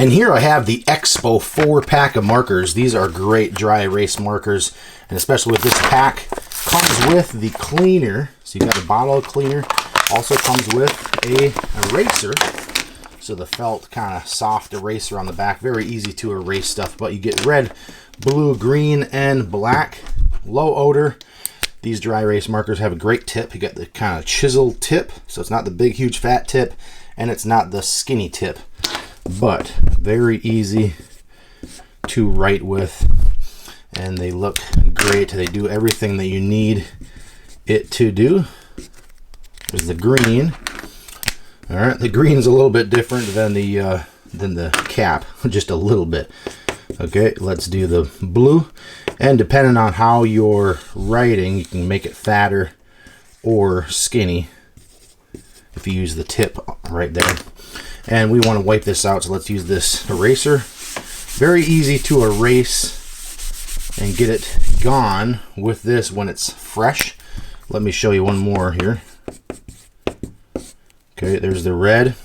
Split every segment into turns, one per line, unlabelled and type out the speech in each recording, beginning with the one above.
And here I have the Expo 4-pack of markers. These are great dry erase markers, and especially with this pack, comes with the cleaner. So you got a bottle of cleaner. Also comes with a eraser. So the felt kind of soft eraser on the back. Very easy to erase stuff, but you get red, blue, green, and black. Low odor. These dry erase markers have a great tip. You got the kind of chisel tip, so it's not the big, huge, fat tip, and it's not the skinny tip. But very easy to write with, and they look great. They do everything that you need it to do. There's the green. All right, the green's a little bit different than the cap, just a little bit. Okay, let's do the blue. And depending on how you're writing, you can make it fatter or skinny if you use the tip right there. And we want to wipe this out, so let's use this eraser. Very easy to erase and get it gone with this when it's fresh. Let me show you one more here. Okay, there's the red.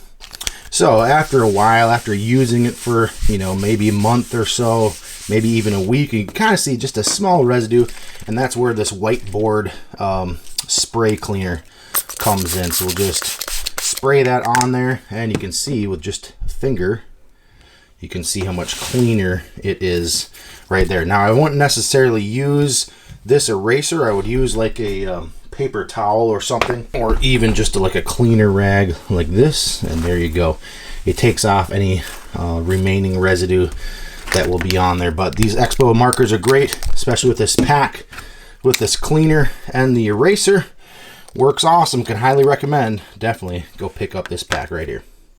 So after a while, after using it for, maybe a month or so, maybe even a week, you can kind of see just a small residue, and that's where this Whiteboard spray cleaner comes in. So we'll just spray that on there, and you can see with just a finger, you can see how much cleaner it is right there. Now I wouldn't necessarily use this eraser. I would use like a paper towel or something, or even just like a cleaner rag like this, and there you go. It takes off any remaining residue that will be on there. But these Expo markers are great, especially with this pack, with this cleaner and the eraser. Works awesome. Can highly recommend. Definitely go pick up this pack right here.